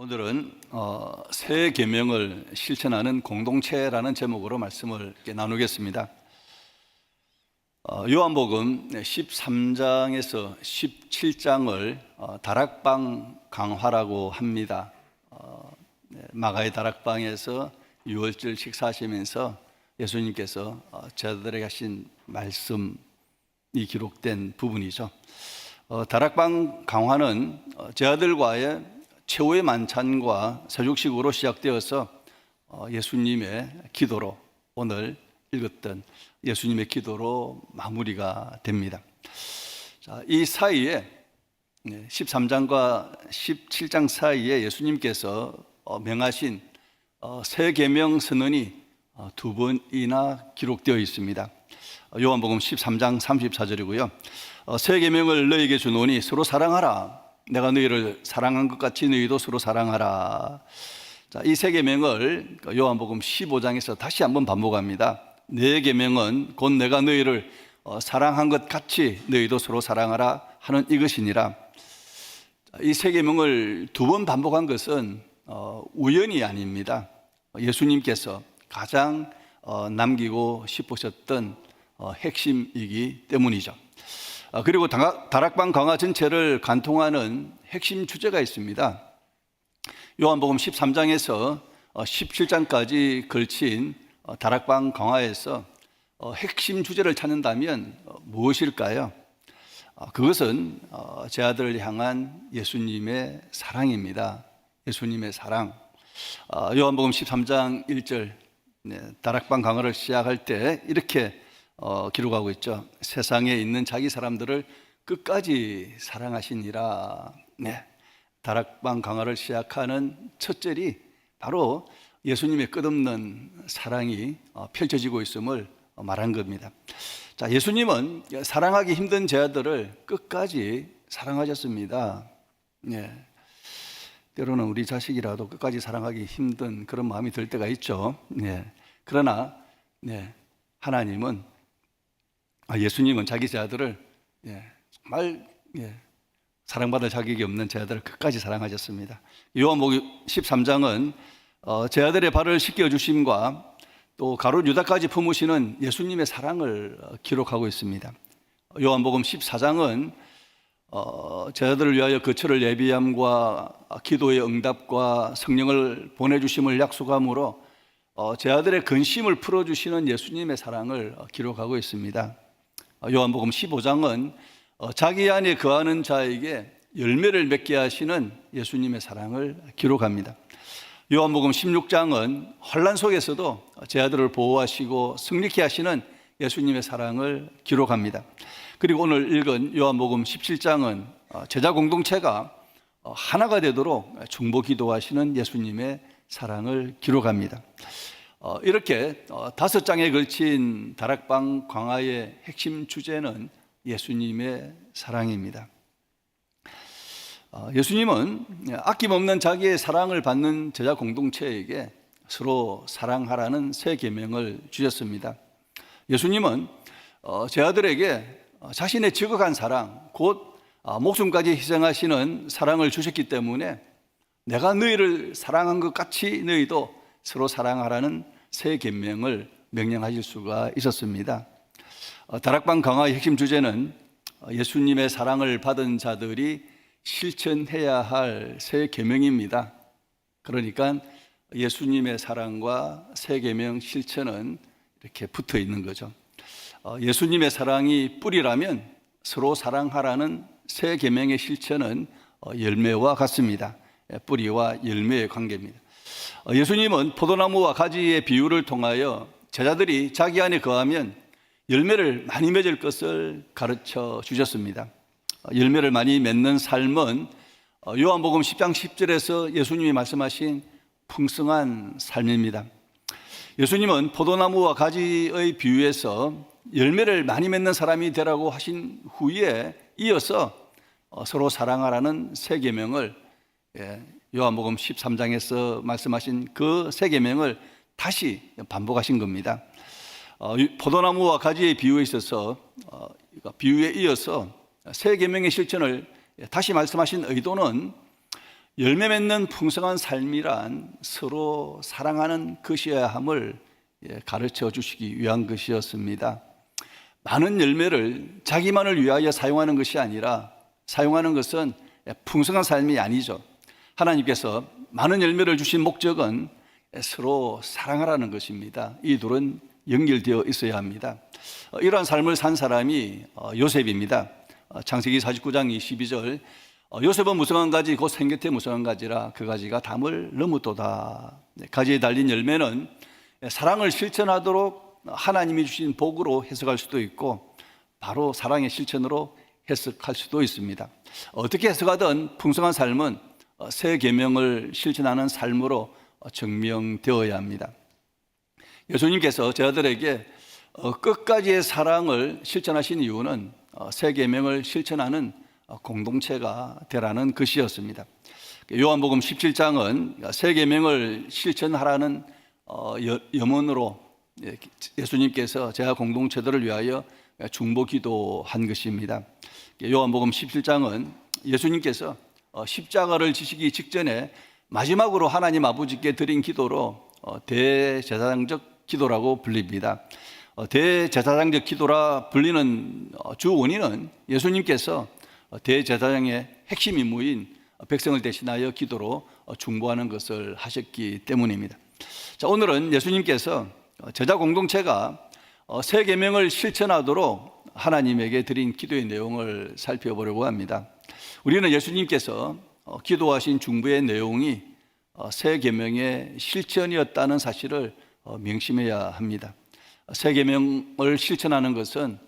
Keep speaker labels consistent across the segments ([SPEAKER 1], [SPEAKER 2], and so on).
[SPEAKER 1] 오늘은 새 계명을 실천하는 공동체라는 제목으로 말씀을 나누겠습니다. 요한복음 13장에서 17장을 다락방 강화라고 합니다. 마가의 다락방에서 유월절 식사하시면서 예수님께서 제자들에게 하신 말씀이 기록된 부분이죠. 다락방 강화는 제자들과의 최후의 만찬과 세죽식으로 시작되어서 예수님의 기도로, 오늘 읽었던 예수님의 기도로 마무리가 됩니다. 자, 이 사이에 13장과 17장 사이에 예수님께서 명하신 새 계명 선언이 두 번이나 기록되어 있습니다. 요한복음 13장 34절이고요. 새 계명을 너희에게 주노니 서로 사랑하라. 내가 너희를 사랑한 것 같이 너희도 서로 사랑하라. 자, 이 새 계명을 요한복음 15장에서 다시 한번 반복합니다. 내 계명은 곧 내가 너희를 사랑한 것 같이 너희도 서로 사랑하라 하는 이것이니라. 이 새 계명을 두 번 반복한 것은 우연이 아닙니다. 예수님께서 가장 남기고 싶으셨던 핵심이기 때문이죠. 그리고 다락방 강화 전체를 관통하는 핵심 주제가 있습니다. 요한복음 13장에서 17장까지 걸친 다락방 강화에서 핵심 주제를 찾는다면 무엇일까요? 그것은 제자들을 향한 예수님의 사랑입니다. 예수님의 사랑. 요한복음 13장 1절 다락방 강화를 시작할 때 이렇게 기록하고 있죠. 세상에 있는 자기 사람들을 끝까지 사랑하시니라. 다락방 강화를 시작하는 첫 절이 바로 예수님의 끝없는 사랑이 펼쳐지고 있음을 말한 겁니다. 자, 예수님은 사랑하기 힘든 제자들을 끝까지 사랑하셨습니다. 때로는 우리 자식이라도 끝까지 사랑하기 힘든 그런 마음이 들 때가 있죠. 그러나 하나님은 예수님은 자기 제자들을 정말 사랑받을 자격이 없는 제자들을 끝까지 사랑하셨습니다. 요한복음 13장은 제자들의 발을 씻겨주심과 또 가룟 유다까지 품으시는 예수님의 사랑을 기록하고 있습니다. 요한복음 14장은 제자들을 위하여 거처를 예비함과 기도의 응답과 성령을 보내주심을 약속함으로 제자들의 근심을 풀어주시는 예수님의 사랑을 기록하고 있습니다. 요한복음 15장은 자기 안에 거하는 자에게 열매를 맺게 하시는 예수님의 사랑을 기록합니다. 요한복음 16장은 환난 속에서도 제자들을 보호하시고 승리케 하시는 예수님의 사랑을 기록합니다. 그리고 오늘 읽은 요한복음 17장은 제자 공동체가 하나가 되도록 중보 기도하시는 예수님의 사랑을 기록합니다. 이렇게 5장에 걸친 다락방 강화의 핵심 주제는 예수님의 사랑입니다. 예수님은 아낌없는 자기의 사랑을 받는 제자 공동체에게 서로 사랑하라는 새 계명을 주셨습니다. 예수님은 제자들에게 자신의 지극한 사랑, 곧 목숨까지 희생하시는 사랑을 주셨기 때문에 내가 너희를 사랑한 것 같이 너희도 서로 사랑하라는 새 계명을 명령하실 수가 있었습니다. 다락방 강화의 핵심 주제는 예수님의 사랑을 받은 자들이 실천해야 할 새 계명입니다. 그러니까 예수님의 사랑과 새 계명 실천은 이렇게 붙어 있는 거죠. 예수님의 사랑이 뿌리라면 서로 사랑하라는 새 계명의 실천은 열매와 같습니다. 뿌리와 열매의 관계입니다. 예수님은 포도나무와 가지의 비유를 통하여 제자들이 자기 안에 거하면 열매를 많이 맺을 것을 가르쳐 주셨습니다. 열매를 많이 맺는 삶은 요한복음 10장 10절에서 예수님이 말씀하신 풍성한 삶입니다. 예수님은 포도나무와 가지의 비유에서 열매를 많이 맺는 사람이 되라고 하신 후에 이어서 서로 사랑하라는 새 계명을 요한복음 13장에서 말씀하신 그 새 계명을 다시 반복하신 겁니다. 포도나무와 가지의 비유에 있어서 비유에 이어서 새 계명의 실천을 다시 말씀하신 의도는 열매 맺는 풍성한 삶이란 서로 사랑하는 것이어야 함을 가르쳐 주시기 위한 것이었습니다. 많은 열매를 자기만을 위하여 사용하는 것이 아니라 사용하는 것은 풍성한 삶이 아니죠. 하나님께서 많은 열매를 주신 목적은 서로 사랑하라는 것입니다. 이 둘은 연결되어 있어야 합니다. 이러한 삶을 산 사람이 요셉입니다. 창세기 49장 22절, 요셉은 무성한 가지 곧 생곁에 무성한 가지라 그 가지가 담을 넘었도다. 가지에 달린 열매는 사랑을 실천하도록 하나님이 주신 복으로 해석할 수도 있고 바로 사랑의 실천으로 해석할 수도 있습니다. 어떻게 해석하든 풍성한 삶은 새 계명을 실천하는 삶으로 증명되어야 합니다. 예수님께서 저희들에게 끝까지의 사랑을 실천하신 이유는 새 계명을 실천하는 공동체가 되라는 것이었습니다. 요한복음 17장은 새 계명을 실천하라는 염원으로 예수님께서 제가 공동체들을 위하여 중보 기도한 것입니다. 요한복음 17장은 예수님께서 십자가를 지시기 직전에 마지막으로 하나님 아버지께 드린 기도로 대제사장적 기도라고 불립니다. 대제사장적 기도라 불리는 주 원인은 예수님께서 대제사장의 핵심 임무인 백성을 대신하여 기도로 중보하는 것을 하셨기 때문입니다. 자, 오늘은 예수님께서 제자 공동체가 새 계명을 실천하도록 하나님에게 드린 기도의 내용을 살펴보려고 합니다. 우리는 예수님께서 기도하신 중보의 내용이 새 계명의 실천이었다는 사실을 명심해야 합니다. 새 계명을 실천하는 것은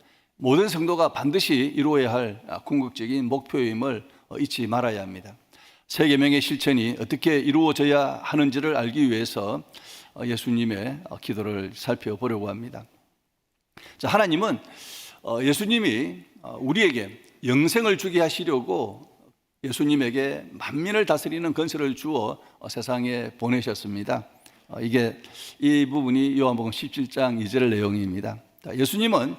[SPEAKER 1] 모든 성도가 반드시 이루어야 할 궁극적인 목표임을 잊지 말아야 합니다. 새 계명의 실천이 어떻게 이루어져야 하는지를 알기 위해서 예수님의 기도를 살펴보려고 합니다. 자, 하나님은 예수님이 우리에게 영생을 주게 하시려고 예수님에게 만민을 다스리는 권세를 주어 세상에 보내셨습니다. 이 부분이 요한복음 17장 2절 내용입니다. 예수님은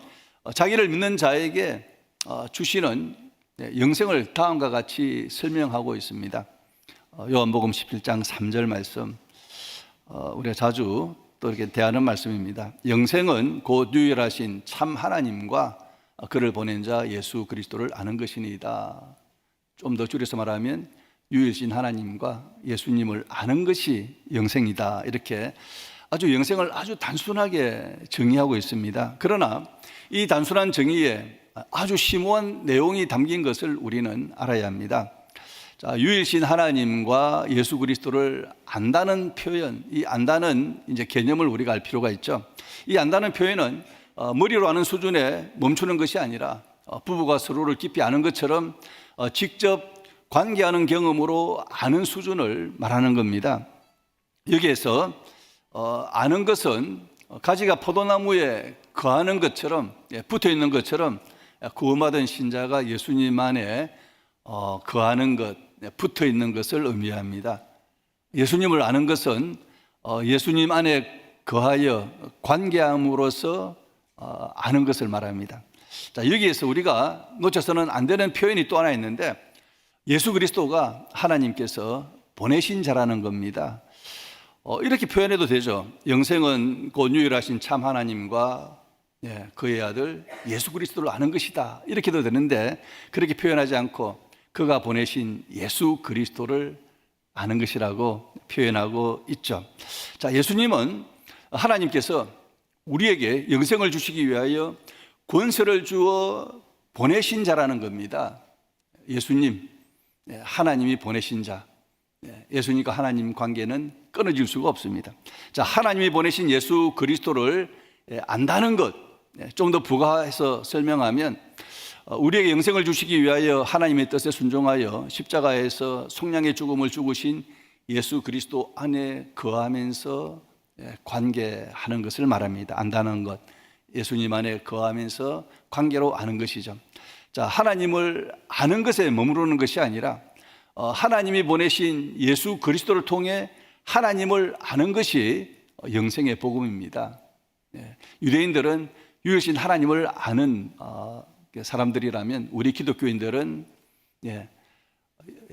[SPEAKER 1] 자기를 믿는 자에게 주시는 영생을 다음과 같이 설명하고 있습니다. 요한복음 17장 3절 말씀, 우리가 자주 또 이렇게 대하는 말씀입니다. 영생은 곧 유일하신 참 하나님과 그를 보낸 자 예수 그리스도를 아는 것이니이다. 좀 더 줄여서 말하면 유일신 하나님과 예수님을 아는 것이 영생이다. 이렇게 영생을 아주 단순하게 정의하고 있습니다. 그러나 이 단순한 정의에 아주 심오한 내용이 담긴 것을 우리는 알아야 합니다. 자, 유일신 하나님과 예수 그리스도를 안다는 표현, 이 안다는 개념을 우리가 알 필요가 있죠. 이 안다는 표현은 머리로 아는 수준에 멈추는 것이 아니라 부부가 서로를 깊이 아는 것처럼 직접 관계하는 경험으로 아는 수준을 말하는 겁니다. 여기에서 아는 것은 가지가 포도나무에 거하는 것처럼, 붙어 있는 것처럼 구원받은 신자가 예수님 안에 거하는 것, 붙어 있는 것을 의미합니다. 예수님을 아는 것은 예수님 안에 거하여 관계함으로써 아는 것을 말합니다. 자, 여기에서 우리가 놓쳐서는 안 되는 표현이 또 하나 있는데 예수 그리스도가 하나님께서 보내신 자라는 겁니다. 이렇게 표현해도 되죠. 영생은 곧 유일하신 참 하나님과 그의 아들 예수 그리스도를 아는 것이다. 이렇게도 되는데 그렇게 표현하지 않고 그가 보내신 예수 그리스도를 아는 것이라고 표현하고 있죠. 자, 예수님은 하나님께서 우리에게 영생을 주시기 위하여 권세를 주어 보내신 자라는 겁니다. 예수님, 하나님이 보내신 자, 예수님과 하나님 관계는 끊어질 수가 없습니다. 자, 하나님이 보내신 예수 그리스도를 안다는 것, 좀 더 부가해서 설명하면 우리에게 영생을 주시기 위하여 하나님의 뜻에 순종하여 십자가에서 속량의 죽음을 죽으신 예수 그리스도 안에 거하면서 관계하는 것을 말합니다. 안다는 것, 예수님 안에 거하면서 관계로 아는 것이죠. 자, 하나님을 아는 것에 머무르는 것이 아니라 하나님이 보내신 예수 그리스도를 통해 하나님을 아는 것이 영생의 복음입니다. 유대인들은 유일신 하나님을 아는 사람들이라면 우리 기독교인들은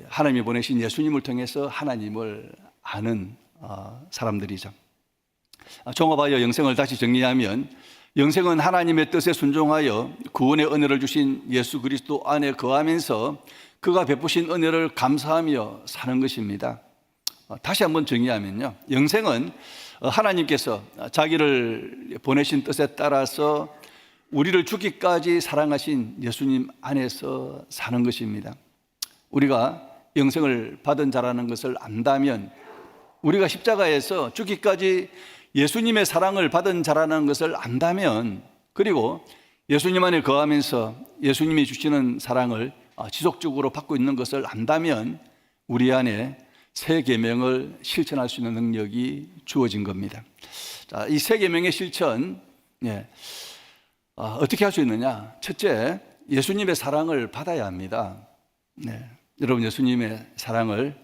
[SPEAKER 1] 하나님이 보내신 예수님을 통해서 하나님을 아는 사람들이죠. 종합하여 영생을 다시 정리하면, 영생은 하나님의 뜻에 순종하여 구원의 은혜를 주신 예수 그리스도 안에 거하면서 그가 베푸신 은혜를 감사하며 사는 것입니다. 다시 한번 정의하면요, 영생은 하나님께서 자기를 보내신 뜻에 따라서 우리를 죽기까지 사랑하신 예수님 안에서 사는 것입니다. 우리가 영생을 받은 자라는 것을 안다면, 우리가 십자가에서 죽기까지 예수님의 사랑을 받은 자라는 것을 안다면, 그리고 예수님 안에 거하면서 예수님이 주시는 사랑을 지속적으로 받고 있는 것을 안다면, 우리 안에 새 계명을 실천할 수 있는 능력이 주어진 겁니다. 자, 이 새 계명의 실천, 어떻게 할 수 있느냐? 첫째, 예수님의 사랑을 받아야 합니다. 여러분, 예수님의 사랑을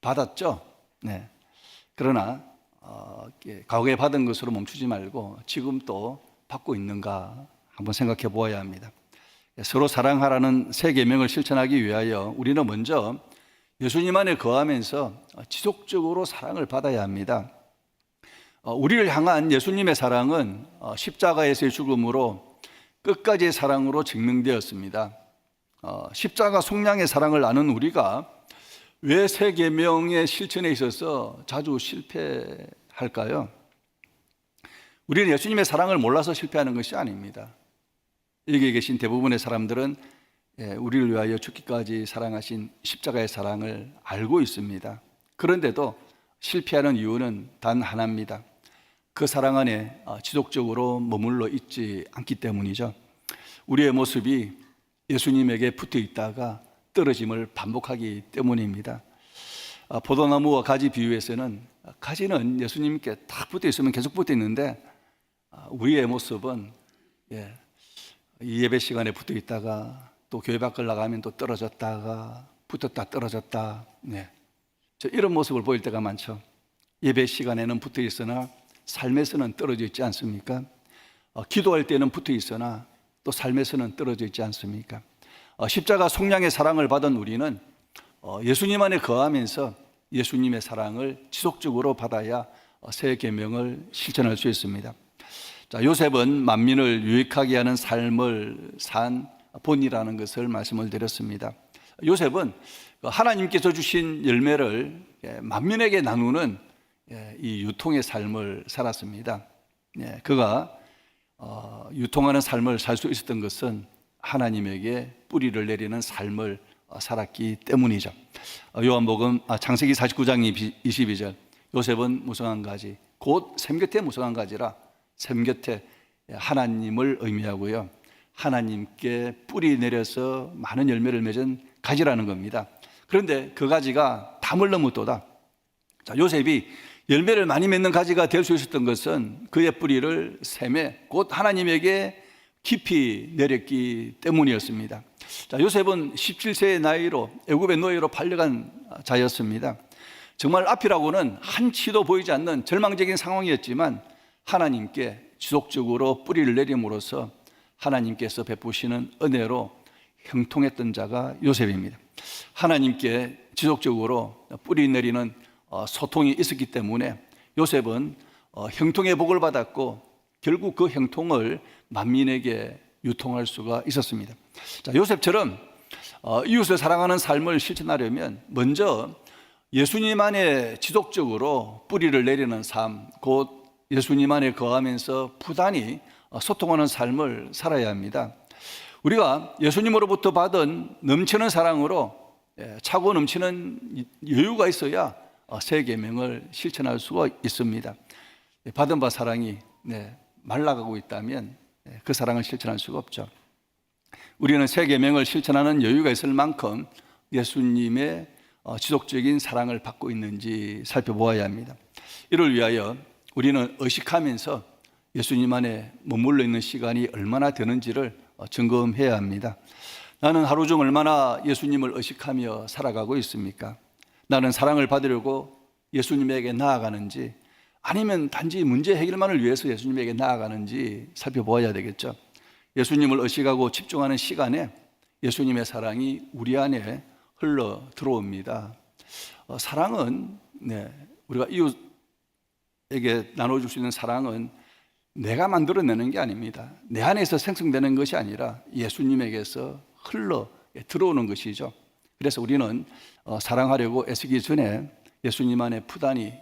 [SPEAKER 1] 받았죠? 그러나 과거에 받은 것으로 멈추지 말고 지금 또 받고 있는가 한번 생각해 보아야 합니다. 서로 사랑하라는 새 계명을 실천하기 위하여 우리는 먼저 예수님 안에 거하면서 지속적으로 사랑을 받아야 합니다. 우리를 향한 예수님의 사랑은 십자가에서의 죽음으로 끝까지의 사랑으로 증명되었습니다. 십자가 속량의 사랑을 아는 우리가 왜 새 계명의 실천에 있어서 자주 실패할까요? 우리는 예수님의 사랑을 몰라서 실패하는 것이 아닙니다. 여기 계신 대부분의 사람들은 우리를 위하여 죽기까지 사랑하신 십자가의 사랑을 알고 있습니다. 그런데도 실패하는 이유는 단 하나입니다. 그 사랑 안에 지속적으로 머물러 있지 않기 때문이죠. 우리의 모습이 예수님에게 붙어 있다가 떨어짐을 반복하기 때문입니다. 포도나무와 가지 비유에서는 가지는 예수님께 딱 붙어 있으면 계속 붙어 있는데, 우리의 모습은 이 예배 시간에 붙어 있다가 또 교회 밖을 나가면 또 떨어졌다가 붙었다 떨어졌다, 이런 모습을 보일 때가 많죠. 예배 시간에는 붙어 있으나 삶에서는 떨어져 있지 않습니까? 기도할 때는 붙어 있으나 또 삶에서는 떨어져 있지 않습니까? 십자가 속량의 사랑을 받은 우리는 예수님 안에 거하면서 예수님의 사랑을 지속적으로 받아야 새 계명을 실천할 수 있습니다. 자, 요셉은 만민을 유익하게 하는 삶을 산 본이라는 것을 말씀을 드렸습니다. 요셉은 하나님께서 주신 열매를 만민에게 나누는 이 유통의 삶을 살았습니다. 그가 유통하는 삶을 살 수 있었던 것은 하나님에게 뿌리를 내리는 삶을 살았기 때문이죠. 요한복음 창세기 49장 22절, 요셉은 무성한 가지, 곧 샘 곁에 무성한 가지라, 샘 곁에 하나님을 의미하고요, 하나님께 뿌리 내려서 많은 열매를 맺은 가지라는 겁니다. 그런데 그 가지가 담을 넘었도다. 자, 요셉이 열매를 많이 맺는 가지가 될 수 있었던 것은 그의 뿌리를 샘에, 곧 하나님에게 깊이 내렸기 때문이었습니다. 자, 요셉은 17세의 나이로 애굽의 노예로 팔려간 자였습니다. 정말 앞이라고는 한치도 보이지 않는 절망적인 상황이었지만 하나님께 지속적으로 뿌리를 내림으로써 하나님께서 베푸시는 은혜로 형통했던 자가 요셉입니다. 하나님께 지속적으로 뿌리 내리는 소통이 있었기 때문에 요셉은 형통의 복을 받았고 결국 그 형통을 만민에게 유통할 수가 있었습니다. 자, 요셉처럼 이웃을 사랑하는 삶을 실천하려면 먼저 예수님 안에 지속적으로 뿌리를 내리는 삶, 곧 예수님 안에 거하면서 부단히 소통하는 삶을 살아야 합니다. 우리가 예수님으로부터 받은 넘치는 사랑으로 차고 넘치는 여유가 있어야 새 계명을 실천할 수가 있습니다. 받은 바 사랑이 말라가고 있다면 그 사랑을 실천할 수가 없죠. 우리는 새 계명을 실천하는 여유가 있을 만큼 예수님의 지속적인 사랑을 받고 있는지 살펴보아야 합니다. 이를 위하여 우리는 의식하면서 예수님 안에 머물러 있는 시간이 얼마나 되는지를 점검해야 합니다. 나는 하루 중 얼마나 예수님을 의식하며 살아가고 있습니까? 나는 사랑을 받으려고 예수님에게 나아가는지, 아니면 단지 문제 해결만을 위해서 예수님에게 나아가는지 살펴보아야 되겠죠. 예수님을 의식하고 집중하는 시간에 예수님의 사랑이 우리 안에 흘러 들어옵니다. 사랑은 우리가 이웃에게 나눠줄 수 있는 사랑은 내가 만들어내는 게 아닙니다. 내 안에서 생성되는 것이 아니라 예수님에게서 흘러 들어오는 것이죠. 그래서 우리는 사랑하려고 애쓰기 전에 예수님 안에 부단히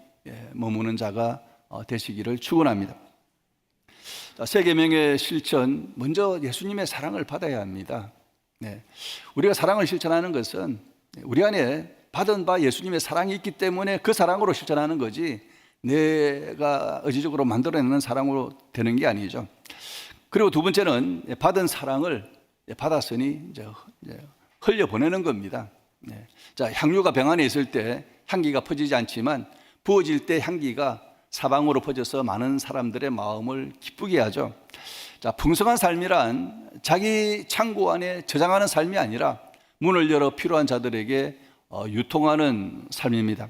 [SPEAKER 1] 머무는 자가 되시기를 축원합니다. 세 계명의 실천, 먼저 예수님의 사랑을 받아야 합니다. 우리가 사랑을 실천하는 것은 우리 안에 받은 바 예수님의 사랑이 있기 때문에 그 사랑으로 실천하는 거지, 내가 의지적으로 만들어내는 사랑으로 되는 게 아니죠. 그리고 두 번째는 받은 사랑을 받았으니 이제 흘려보내는 겁니다. 자, 향유가 병 안에 있을 때 향기가 퍼지지 않지만 부어질 때 향기가 사방으로 퍼져서 많은 사람들의 마음을 기쁘게 하죠. 자, 풍성한 삶이란 자기 창고 안에 저장하는 삶이 아니라 문을 열어 필요한 자들에게 유통하는 삶입니다.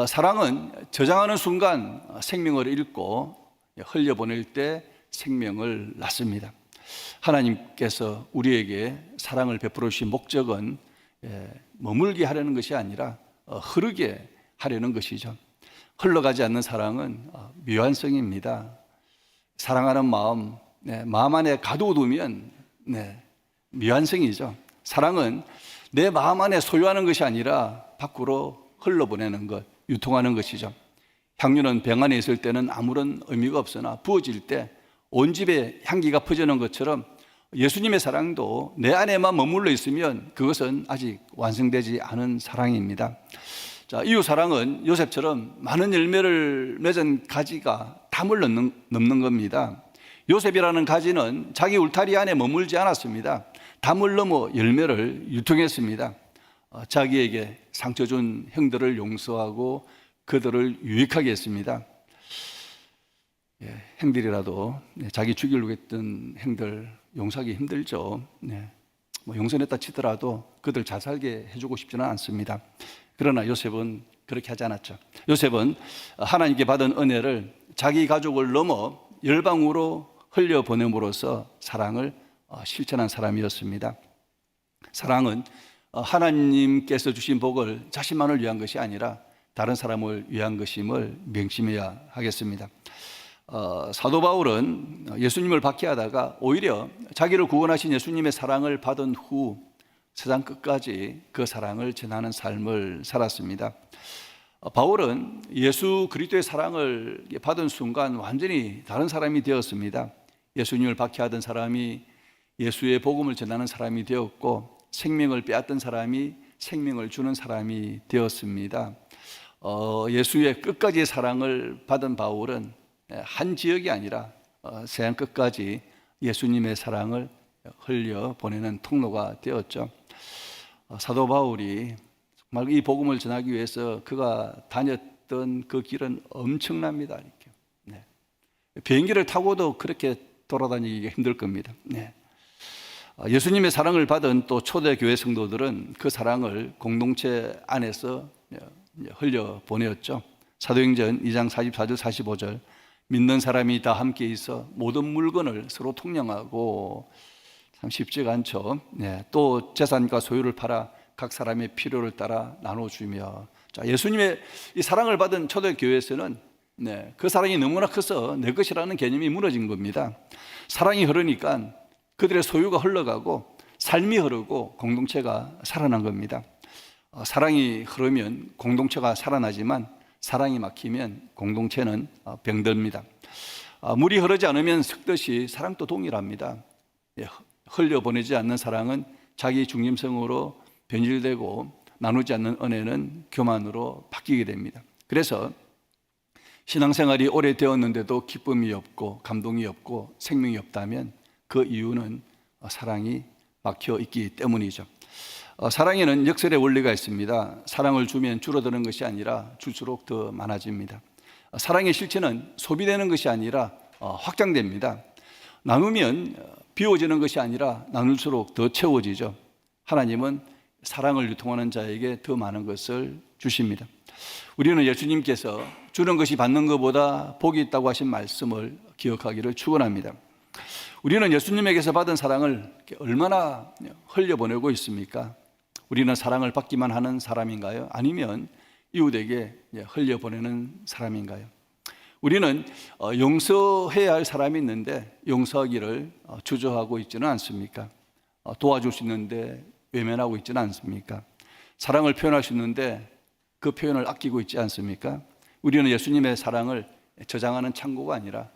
[SPEAKER 1] 사랑은 저장하는 순간 생명을 잃고 흘려보낼 때 생명을 낳습니다. 하나님께서 우리에게 사랑을 베풀어 주신 목적은 머물게 하려는 것이 아니라 흐르게 하려는 것이죠. 흘러가지 않는 사랑은 묘한성입니다. 사랑하는 마음, 마음 안에 가둬두면 묘한성이죠. 사랑은 내 마음 안에 소유하는 것이 아니라 밖으로 흘러보내는 것, 유통하는 것이죠. 향유는 병 안에 있을 때는 아무런 의미가 없으나 부어질 때 온 집에 향기가 퍼지는 것처럼 예수님의 사랑도 내 안에만 머물러 있으면 그것은 아직 완성되지 않은 사랑입니다. 자, 이웃 사랑은 요셉처럼 많은 열매를 맺은 가지가 담을 넘는 겁니다. 요셉이라는 가지는 자기 울타리 안에 머물지 않았습니다. 담을 넘어 열매를 유통했습니다. 자기에게 상처 준 형들을 용서하고 그들을 유익하게 했습니다. 형들이라도 자기 죽이려고 했던 형들 용서하기 힘들죠. 용서했다 치더라도 그들 잘 살게 해주고 싶지는 않습니다. 그러나 요셉은 그렇게 하지 않았죠. 요셉은 하나님께 받은 은혜를 자기 가족을 넘어 열방으로 흘려보냄으로써 사랑을 실천한 사람이었습니다. 사랑은 하나님께서 주신 복을 자신만을 위한 것이 아니라 다른 사람을 위한 것임을 명심해야 하겠습니다. 사도 바울은 예수님을 박해하다가 오히려 자기를 구원하신 예수님의 사랑을 받은 후 세상 끝까지 그 사랑을 전하는 삶을 살았습니다. 바울은 예수 그리스도의 사랑을 받은 순간 완전히 다른 사람이 되었습니다. 예수님을 박해하던 사람이 예수의 복음을 전하는 사람이 되었고, 생명을 빼앗던 사람이 생명을 주는 사람이 되었습니다. 예수의 끝까지의 사랑을 받은 바울은 한 지역이 아니라 세상 끝까지 예수님의 사랑을 흘려보내는 통로가 되었죠. 사도 바울이 정말 이 복음을 전하기 위해서 그가 다녔던 그 길은 엄청납니다. 이렇게. 비행기를 타고도 그렇게 돌아다니기 힘들 겁니다. 예수님의 사랑을 받은 또 초대교회 성도들은 그 사랑을 공동체 안에서 흘려보내었죠. 사도행전 2장 44절 45절, 믿는 사람이 다 함께 있어 모든 물건을 서로 통용하고, 참 쉽지가 않죠. 또 재산과 소유를 팔아 각 사람의 필요를 따라 나눠주며. 자, 예수님의 이 사랑을 받은 초대교회에서는 그 사랑이 너무나 커서 내 것이라는 개념이 무너진 겁니다. 사랑이 흐르니까 그들의 소유가 흘러가고 삶이 흐르고 공동체가 살아난 겁니다. 사랑이 흐르면 공동체가 살아나지만 사랑이 막히면 공동체는 병듭니다. 물이 흐르지 않으면 섞듯이 사랑도 동일합니다. 흘려보내지 않는 사랑은 자기 중심성으로 변질되고 나누지 않는 은혜는 교만으로 바뀌게 됩니다. 그래서 신앙생활이 오래되었는데도 기쁨이 없고 감동이 없고 생명이 없다면 그 이유는 사랑이 막혀 있기 때문이죠. 사랑에는 역설의 원리가 있습니다. 사랑을 주면 줄어드는 것이 아니라 줄수록 더 많아집니다. 사랑의 실체는 소비되는 것이 아니라 확장됩니다. 나누면 비워지는 것이 아니라 나눌수록 더 채워지죠. 하나님은 사랑을 유통하는 자에게 더 많은 것을 주십니다. 우리는 예수님께서 주는 것이 받는 것보다 복이 있다고 하신 말씀을 기억하기를 축원합니다. 우리는 예수님에게서 받은 사랑을 얼마나 흘려보내고 있습니까? 우리는 사랑을 받기만 하는 사람인가요? 아니면 이웃에게 흘려보내는 사람인가요? 우리는 용서해야 할 사람이 있는데 용서하기를 주저하고 있지는 않습니까? 도와줄 수 있는데 외면하고 있지는 않습니까? 사랑을 표현할 수 있는데 그 표현을 아끼고 있지 않습니까? 우리는 예수님의 사랑을 저장하는 창고가 아니라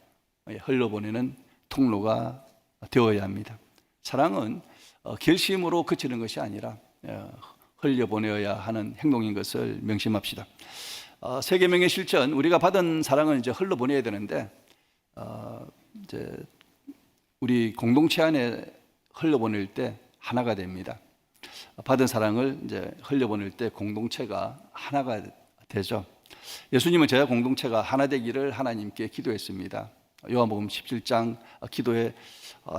[SPEAKER 1] 흘려보내는 통로가 되어야 합니다. 사랑은 결심으로 그치는 것이 아니라 흘려보내어야 하는 행동인 것을 명심합시다. 세 계명의 실천, 우리가 받은 사랑을 이제 흘려보내야 되는데 이제 우리 공동체 안에 흘려보낼 때 하나가 됩니다. 받은 사랑을 이제 흘려보낼 때 공동체가 하나가 되죠. 예수님은 제자 공동체가 하나 되기를 하나님께 기도했습니다. 요한복음 17장 기도의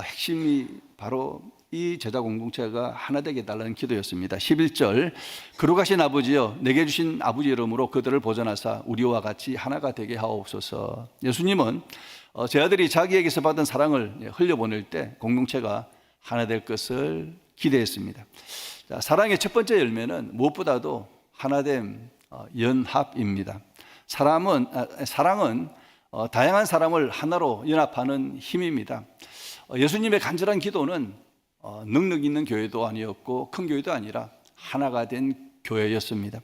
[SPEAKER 1] 핵심이 바로 이 제자 공동체가 하나 되게 해달라는 기도였습니다. 11절, 거룩하신 아버지여 내게 주신 아버지 이름으로 그들을 보존하사 우리와 같이 하나가 되게 하옵소서. 예수님은 제 아들이 자기에게서 받은 사랑을 흘려보낼 때 공동체가 하나 될 것을 기대했습니다. 자, 사랑의 첫 번째 열매는 무엇보다도 하나됨, 연합입니다. 사랑은 다양한 사람을 하나로 연합하는 힘입니다. 예수님의 간절한 기도는 능력 있는 교회도 아니었고 큰 교회도 아니라 하나가 된 교회였습니다.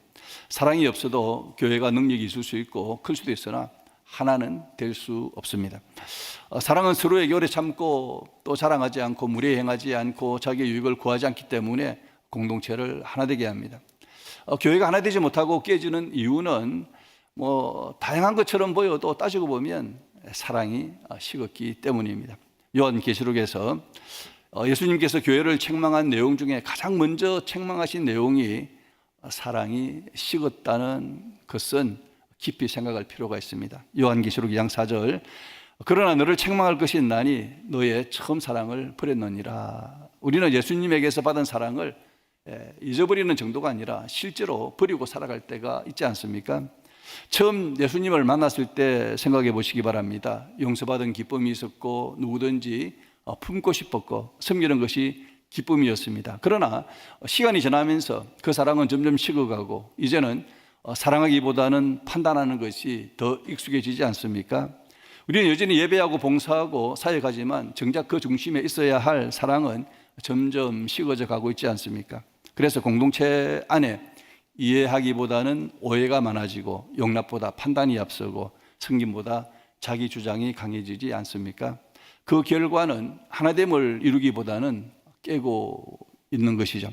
[SPEAKER 1] 사랑이 없어도 교회가 능력이 있을 수 있고 클 수도 있으나 하나는 될 수 없습니다. 사랑은 서로에게 오래 참고 또 자랑하지 않고 무례 행하지 않고 자기의 유익을 구하지 않기 때문에 공동체를 하나 되게 합니다. 교회가 하나 되지 못하고 깨지는 이유는 다양한 것처럼 보여도 따지고 보면 사랑이 식었기 때문입니다. 요한계시록에서 예수님께서 교회를 책망한 내용 중에 가장 먼저 책망하신 내용이 사랑이 식었다는 것은 깊이 생각할 필요가 있습니다. 요한계시록 2장 4절, 그러나 너를 책망할 것이 있나니 너의 처음 사랑을 버렸느니라. 우리는 예수님에게서 받은 사랑을 잊어버리는 정도가 아니라 실제로 버리고 살아갈 때가 있지 않습니까? 처음 예수님을 만났을 때 생각해 보시기 바랍니다. 용서받은 기쁨이 있었고 누구든지 품고 싶었고 섬기는 것이 기쁨이었습니다. 그러나 시간이 지나면서 그 사랑은 점점 식어가고 이제는 사랑하기보다는 판단하는 것이 더 익숙해지지 않습니까? 우리는 여전히 예배하고 봉사하고 사역하지만 정작 그 중심에 있어야 할 사랑은 점점 식어져 가고 있지 않습니까? 그래서 공동체 안에 이해하기보다는 오해가 많아지고 용납보다 판단이 앞서고 승진보다 자기 주장이 강해지지 않습니까? 그 결과는 하나됨을 이루기보다는 깨고 있는 것이죠.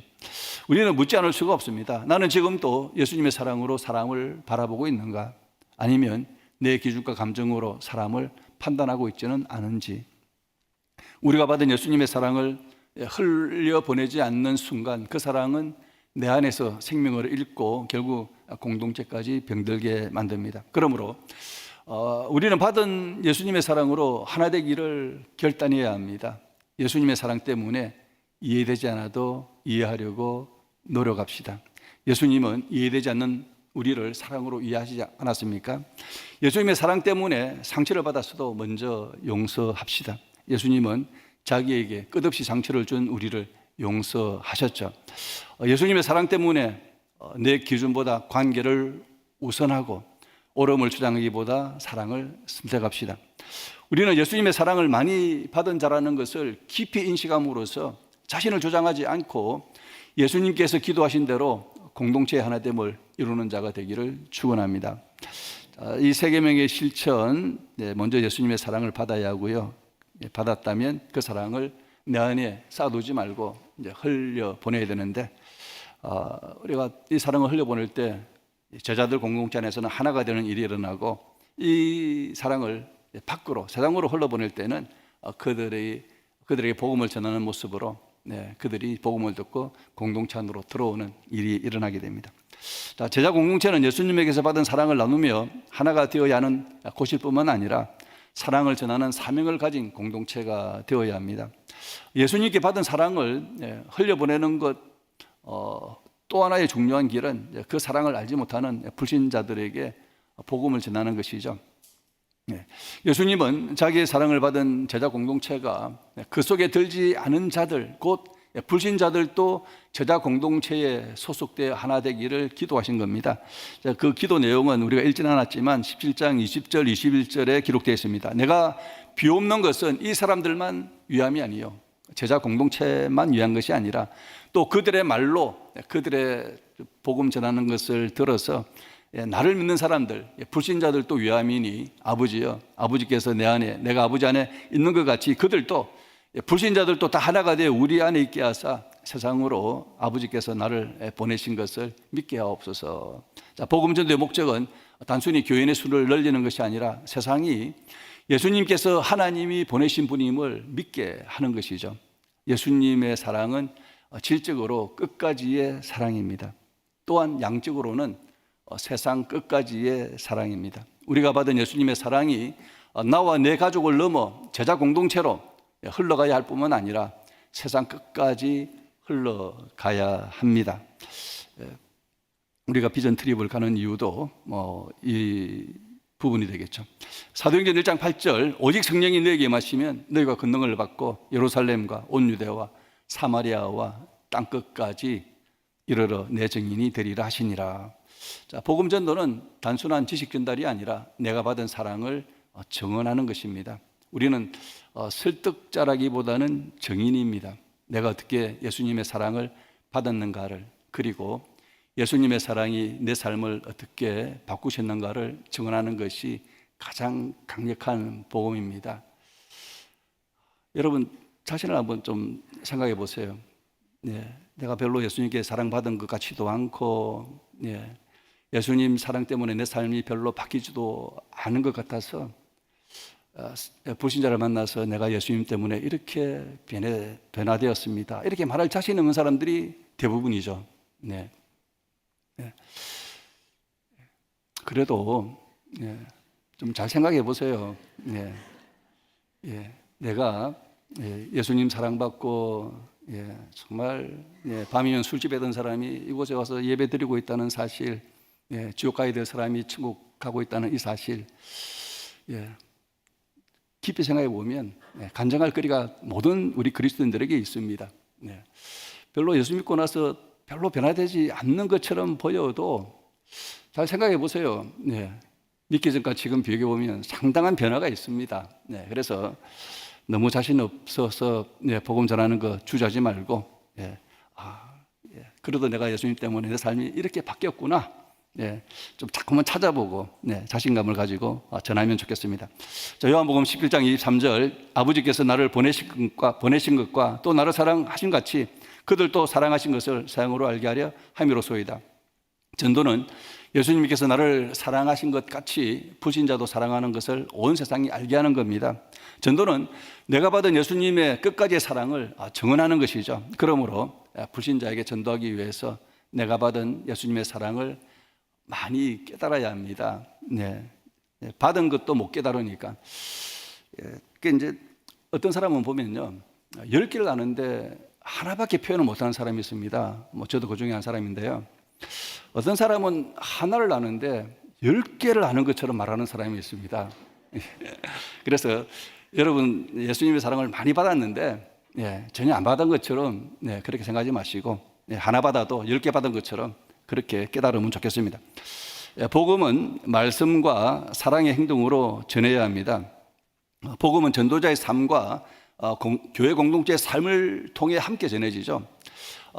[SPEAKER 1] 우리는 묻지 않을 수가 없습니다. 나는 지금도 예수님의 사랑으로 사람을 바라보고 있는가? 아니면 내 기준과 감정으로 사람을 판단하고 있지는 않은지. 우리가 받은 예수님의 사랑을 흘려보내지 않는 순간 그 사랑은 내 안에서 생명을 잃고 결국 공동체까지 병들게 만듭니다. 그러므로 우리는 받은 예수님의 사랑으로 하나 되기를 결단해야 합니다. 예수님의 사랑 때문에 이해되지 않아도 이해하려고 노력합시다. 예수님은 이해되지 않는 우리를 사랑으로 이해하지 않았습니까? 예수님의 사랑 때문에 상처를 받았어도 먼저 용서합시다. 예수님은 자기에게 끝없이 상처를 준 우리를 용서하셨죠. 예수님의 사랑 때문에 내 기준보다 관계를 우선하고 옳음을 주장하기보다 사랑을 선택합시다. 우리는 예수님의 사랑을 많이 받은 자라는 것을 깊이 인식함으로써 자신을 주장하지 않고 예수님께서 기도하신 대로 공동체의 하나됨을 이루는 자가 되기를 축원합니다. 이 세 계명의 실천, 먼저 예수님의 사랑을 받아야 하고요. 받았다면 그 사랑을 내 안에 쌓아두지 말고 이제 흘려 보내야 되는데, 우리가 이 사랑을 흘려 보낼 때 제자들 공동체 안에서는 하나가 되는 일이 일어나고, 이 사랑을 밖으로 세상으로 흘러 보낼 때는 그들에게 복음을 전하는 모습으로 그들이 복음을 듣고 공동체 안으로 들어오는 일이 일어나게 됩니다. 자, 제자 공동체는 예수님에게서 받은 사랑을 나누며 하나가 되어야 하는 곳일 뿐만 아니라 사랑을 전하는 사명을 가진 공동체가 되어야 합니다. 예수님께 받은 사랑을 흘려보내는 것, 또 하나의 중요한 길은 그 사랑을 알지 못하는 불신자들에게 복음을 전하는 것이죠. 네. 예수님은 자기의 사랑을 받은 제자 공동체가 그 속에 들지 않은 자들, 곧 불신자들도 제자 공동체에 소속되어 하나 되기를 기도하신 겁니다. 그 기도 내용은 우리가 읽지는 않았지만 17장 20절 21절에 기록되어 있습니다. 내가 비옵는 것은 이 사람들만 위함이 아니요 제자 공동체만 위한 것이 아니라 또 그들의 말로 그들의 복음 전하는 것을 들어서 나를 믿는 사람들, 불신자들도 위함이니 아버지여, 아버지께서 내 안에, 내가 아버지 안에 있는 것 같이 그들도, 불신자들도 다 하나가 되어 우리 안에 있게 하사 세상으로 아버지께서 나를 보내신 것을 믿게 하옵소서. 자, 복음 전도의 목적은 단순히 교인의 수를 늘리는 것이 아니라 세상이 예수님께서 하나님이 보내신 분임을 믿게 하는 것이죠. 예수님의 사랑은 질적으로 끝까지의 사랑입니다. 또한 양적으로는 세상 끝까지의 사랑입니다. 우리가 받은 예수님의 사랑이 나와 내 가족을 넘어 제자 공동체로 흘러가야 할 뿐만 아니라 세상 끝까지 흘러가야 합니다. 우리가 비전 트립을 가는 이유도 이 부분이 되겠죠. 사도행전 1장 8절 오직 성령이 너에게 임하시면 너희가 권능을 받고 예루살렘과 온 유대와 사마리아와 땅끝까지 이르러 내 증인이 되리라 하시니라. 자, 복음 전도는 단순한 지식 전달이 아니라 내가 받은 사랑을 증언하는 것입니다. 우리는 설득자라기보다는 증인입니다. 내가 어떻게 예수님의 사랑을 받았는가를, 그리고 예수님의 사랑이 내 삶을 어떻게 바꾸셨는가를 증언하는 것이 가장 강력한 복음입니다. 여러분 자신을 한번 좀 생각해 보세요. 내가 별로 예수님께 사랑받은 것 같지도 않고, 예수님 사랑 때문에 내 삶이 별로 바뀌지도 않은 것 같아서 불신자를 만나서 내가 예수님 때문에 이렇게 변화되었습니다, 이렇게 말할 자신 없는 사람들이 대부분이죠. 그래도 좀 잘 생각해 보세요. 내가 예수님 사랑받고 정말 밤이면 술집에 던 사람이 이곳에 와서 예배 드리고 있다는 사실, 지옥 가야 될 사람이 천국 가고 있다는 이 사실, 깊이 생각해 보면 간증할 거리가 모든 우리 그리스도인들에게 있습니다. 별로 예수 믿고 나서 별로 변화되지 않는 것처럼 보여도 잘 생각해 보세요. 믿기 전과 지금 비교해 보면 상당한 변화가 있습니다. 그래서 너무 자신 없어서 복음 전하는 거 주저하지 말고, 그래도 내가 예수님 때문에 내 삶이 이렇게 바뀌었구나, 좀 자꾸만 찾아보고 자신감을 가지고 전하면 좋겠습니다. 자, 요한복음 17장 23절 아버지께서 나를 보내신 것과 또 나를 사랑하신 같이 그들도 사랑하신 것을 세상으로 알게 하려 함이로소이다. 전도는 예수님께서 나를 사랑하신 것 같이 불신자도 사랑하는 것을 온 세상이 알게 하는 겁니다. 전도는 내가 받은 예수님의 끝까지의 사랑을 증언하는 것이죠. 그러므로 불신자에게 전도하기 위해서 내가 받은 예수님의 사랑을 많이 깨달아야 합니다. 받은 것도 못 깨달으니까. 이제 어떤 사람은 보면요, 10개를 아는데 하나밖에 표현을 못하는 사람이 있습니다. 저도 그 중에 한 사람인데요. 어떤 사람은 하나를 아는데 10개를 아는 것처럼 말하는 사람이 있습니다. 그래서 여러분 예수님의 사랑을 많이 받았는데 전혀 안 받은 것처럼 그렇게 생각하지 마시고 하나 받아도 10개 받은 것처럼 그렇게 깨달으면 좋겠습니다. 복음은 말씀과 사랑의 행동으로 전해야 합니다. 복음은 전도자의 삶과 교회 공동체의 삶을 통해 함께 전해지죠.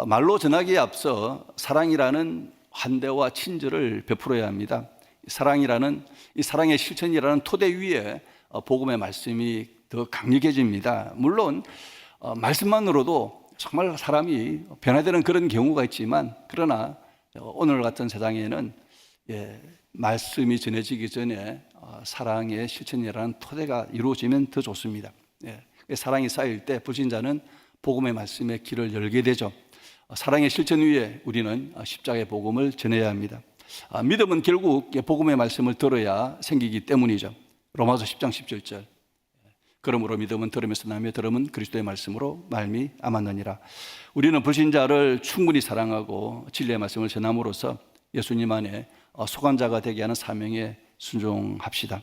[SPEAKER 1] 말로 전하기에 앞서 사랑이라는 환대와 친절을 베풀어야 합니다. 사랑이라는, 이 사랑의 실천이라는 토대 위에 복음의 말씀이 더 강력해집니다. 물론 말씀만으로도 정말 사람이 변화되는 그런 경우가 있지만, 그러나 오늘 같은 세상에는 말씀이 전해지기 전에 사랑의 실천이라는 토대가 이루어지면 더 좋습니다. 사랑이 쌓일 때 불신자는 복음의 말씀에 길을 열게 되죠. 사랑의 실천 위에 우리는 십자가의 복음을 전해야 합니다. 믿음은 결국 복음의 말씀을 들어야 생기기 때문이죠. 로마서 10장 17절. 그러므로 믿음은 들음에서 나며 들음은 그리스도의 말씀으로 말미암았느니라. 우리는 불신자를 충분히 사랑하고 진리의 말씀을 전함으로써 예수님 안에 소관자가 되게 하는 사명에 순종합시다.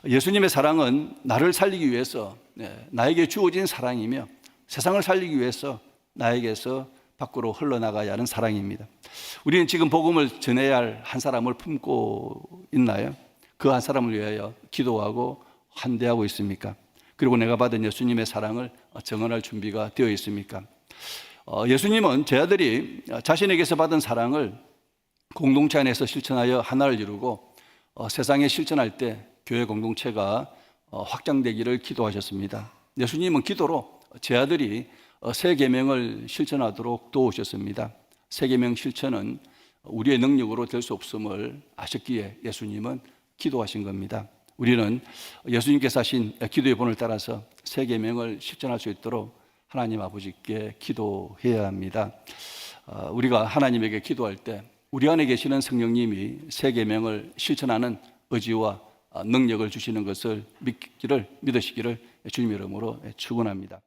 [SPEAKER 1] 예수님의 사랑은 나를 살리기 위해서 나에게 주어진 사랑이며 세상을 살리기 위해서 나에게서 밖으로 흘러나가야 하는 사랑입니다. 우리는 지금 복음을 전해야 할 한 사람을 품고 있나요? 그 한 사람을 위하여 기도하고 환대하고 있습니까? 그리고 내가 받은 예수님의 사랑을 증언할 준비가 되어 있습니까? 예수님은 제 아들이 자신에게서 받은 사랑을 공동체 안에서 실천하여 하나를 이루고 세상에 실천할 때 교회 공동체가 확장되기를 기도하셨습니다. 예수님은 기도로 제 아들이 새 계명을 실천하도록 도우셨습니다. 새 계명 실천은 우리의 능력으로 될 수 없음을 아셨기에 예수님은 기도하신 겁니다. 우리는 예수님께서 하신 기도의 본을 따라서 새 계명을 실천할 수 있도록 하나님 아버지께 기도해야 합니다. 우리가 하나님에게 기도할 때 우리 안에 계시는 성령님이 새 계명을 실천하는 의지와 능력을 주시는 것을 믿으시기를 주님 이름으로 축원합니다.